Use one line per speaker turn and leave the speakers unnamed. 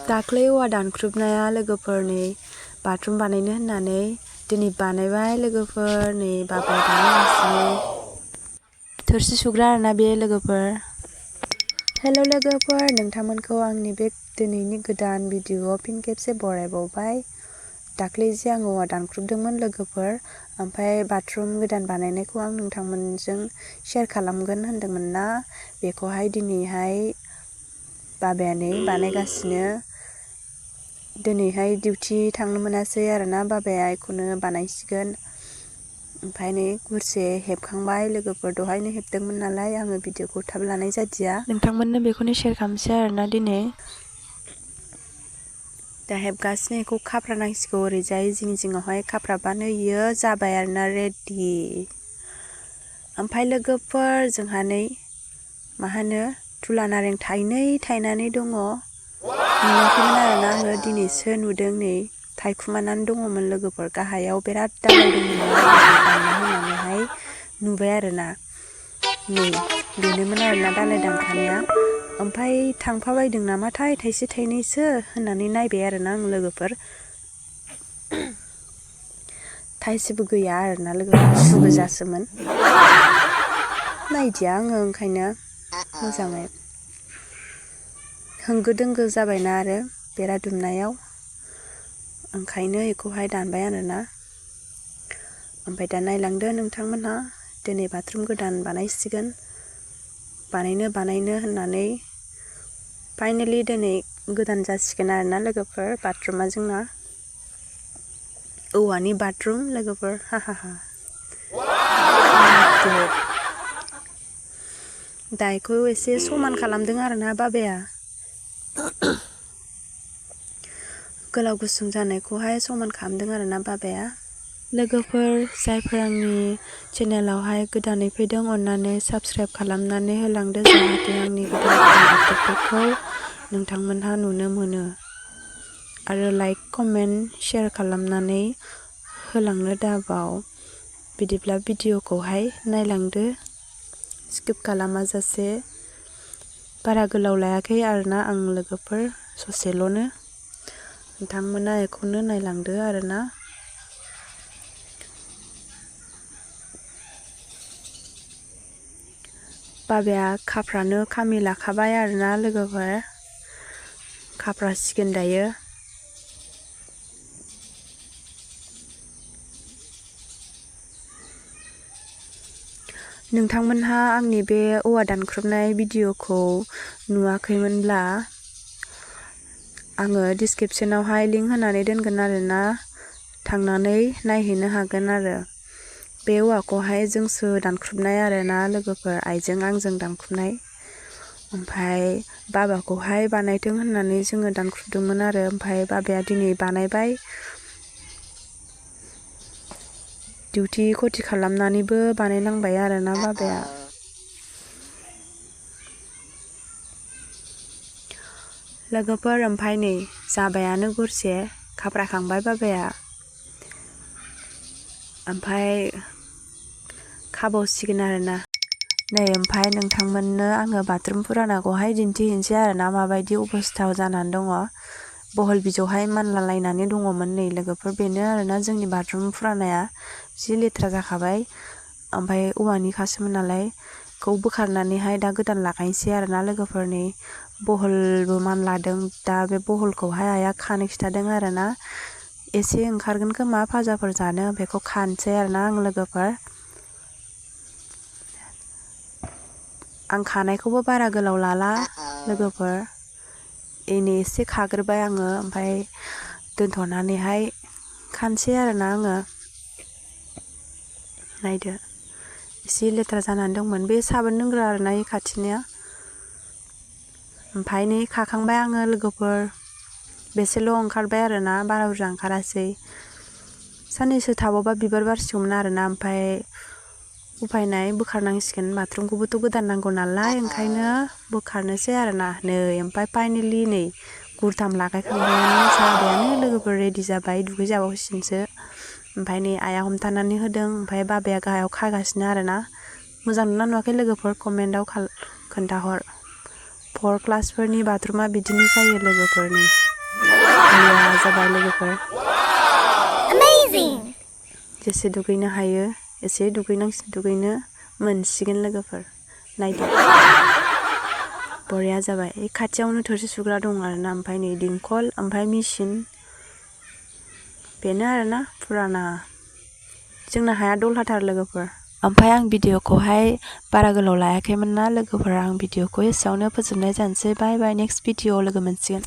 दाख्लै औवा दानख्रुबनाया लोगोफोरनि बाथरुम बानायनो होननानै दिनै बानायबाय लोगोफोर। नै बाबाया बानायगासिनो थोरसि सुग्रा आरोना बे लोगोफोर। हेल' लोगोफोर, नोंथांमोनखौ आंनि बे दिनैनि गोदान भिडिअ'आव फिन खेबसे बरायबावबाय। दाख्लै जे आं औवा दानख्रुबदोंमोन लोगोफोर, ओमफ्राय बाथरुम गोदान बानायनायखौ आं नोंथांमोनजों शेयार खालामगोन होन्दोंमोन ना, बेखौहाय दिनैहाय बाबाया नै बानायगासिनो। दिनैहाय डिउटि थांनो मोनासै आरोना बाबाया, बेखौनो बानायसिगोन। ओमफ्राय नै गुरसे हेबखांबाय लोगोफोर, दहायनो हेबदोंमोन नालाय आङो भिडिअ'खौ थाब लानाय जादिया, नोंथांमोननो बेखौनो शेयार खालामसै आरोना दिनै। दा हेबगासिनो, बेखौ खाफ्रा नांसिगौ ओरैजाय जिं जिङावहाय खाफ्राबानो इयो जाबाय आरोना रेडि। ओमफ्राय लोगोफोर जोंहा नै तुला नारें थाइनै थायनानै दङ। नुवाखैमोन आरोना आङो, दिनैसो नुदों। नै थायखुमानानै दङमोन लोगोफोर, गाहायाव बिराद दालाय दंमोन दानना होनानैहाय नुबाय आरोना। नै बेनोमोन आरोना दालाय दानखानाया। ओमफ्राय थांफाबायदों नामाथाय थाइसे थाइनैसो होननानै नायबाय आरोना आं लोगोफोर। थाइसेबो गैया आरोना लोगोफोर, सु गोजासोमोन। नायदिया आङो ओंखायनो मोजाङै। होंगो दोंगो जाबायना आरो बेरा दुमनायाव, ओंखायनो बेखौहाय दानबाय आरोना। ओमफ्राय दा नायलांदो नोंथांमोनहा, दिनै बाथरुम गोदान बानायसिगोन। बानायनो होननानै फाइनेलि दिनै गोदान जासिगोन आरोना लोगोफोर बाथरुमा जोंना। औवानि बाथरुम लोगोफोर, दा बेखौ एसे समान खालामदों आरोना बाबाया। गोलाव गुसुं जानायखौहाय समान खालामदों आरोना बाबाया। लोगोफोर जायफोर आंनि चेनेलावहाय गोदानै फैदों, अननानै साबस्क्राइब खालामनानै होलांदो, जाहाथे आंनि गोदान आपडेटफोरखौ नोंथांमोनहा नुनो मोनो। आरो लाइक कमेन्ट शेयार खालामनानै होलांनो दाबाव। बिदिब्ला भिडिअ'खौहाय नायलांदो स्किप खालामाजासे। बारा गोलाव लायाखै आरोना आं लोगोफोर, ससेल'नो। नोंथांमोना बेखौनो नायलांदो आरोना। बाबाया खाफ्रानो खामि लाखाबाय आरोना लोगोफोर, खाफ्रासिगोन दायो। नोंथांमोनहा आंनि बे औवा दानख्रुबनाय भिडिअ'खौ नुवाखैमोनब्ला आङो डिसक्रिपसनावहाय लिंक होनानै दोनगोन आरोना, थांनानै नायहैनो हागोन आरो। बे औवाखौहाय जोंसो दानख्रुबनाय आरोना लोगोफोर, आइजों आंजों दानख्रुबनाय। ओमफ्राय बाबाखौहाय बानायथों होननानै जोङो दानख्रुबदोंमोन आरो, ओमफ्राय बाबाया दिनै बानायबाय। डिउटि खथि खालामनानैबो बानायनांबाय आरोना बाबाया। लोगोफोर ओमफ्राय नै जाबायानो गुरसे खाफ्राखांबाय बाबाया। ओमफ्राय खाबावसिगोन आरोना। नै ओमफ्राय नोंथांमोननो आङो बाथरुम फुरानाखौहाय दिन्थिहैनोसै आरोना, माबायदि अबस्थायाव जानानै दङ। बहल बिजौहाय मानलालायनानै दङमोन नै लोगोफोर, बेनो आरोना जोंनि बाथरुम फुरानाया। जि लेथ्रा जाखाबाय, ओमफ्राय औवानिखासोमोन नालाय, बेखौ बोखारनानैहाय दा गोदान लागायनोसै आरोना लोगोफोर। नै बहलबो मानलादों, दा बे बहलखौहाय आइया खानो खिथादों आरोना। एसे ओंखारगोन खोमा फाजाफोर जानो, बेखौ खानोसै आरोना आं लोगोफोर। आं खानायखौबो बारा गोलाव लाला लोगोफोर, एनै एसे खाग्रोबाय आङो, ओमफ्राय दोनथ'नानैहाय खानोसै आरोना आङो। नायदो एसे लेथ्रा जानानै दंमोन, बे साबोन लोंग्रा आरोना इ खाथिनिया। ओमफ्राय नै खाखांबाय आङो लोगोफोर, बेसेल' ओंखारबाय आरोना, बारा बुरजा ओंखारासै। साननैसो थाबावबा बिबार बारसिगौमोन आरोना, ओमफ्राय उफायनाय बोखारनांसिगोन, बाथरुमखौबोथ' गोदान नांगौ नालाय, ओंखायनो बोखारनोसै आरोना। नै ओमफ्राय फाइनेलि नै गुरथाम लागायखांबायानो, जाबायानो लोगोफोर, रेडि जाबाय, दुगैजाबावसिगोनसो। ओमफ्राय नै आइया हमथानानै होदों, ओमफ्राय बाबाया गाहायाव खागासिनो आरोना। मोजां नुना नुवाखै लोगोफोर कमेन्टआव खोन्थाहर। 4 क्लासफोरनि बाथरुमा बिदिनो जायो लोगोफोर। नै बरिया जाबाय लोगोफोर
Amazing!
जेसे दुगैनो हायो एसे दुगैनो मोनसिगोन लोगोफोर नायदो बरिया जाबाय खाथियावनो थोरसि सुग्रा दं आरोना ओमफ्राय नै दिंखल ओमफ्राय मेचिन बेनो आरोना फुराना जोंना हाया दलहाथार लोगोफोर ओमफ्राय आं भिडिअखौहाय बारा गोलाव लायाखैमोन ना लोगोफोर आं भिडिअखौ एसेयावनो फोजोबनाय जानोसै बाय बाय नेक्स्ट भिडिअ लोगो मोनसिगोन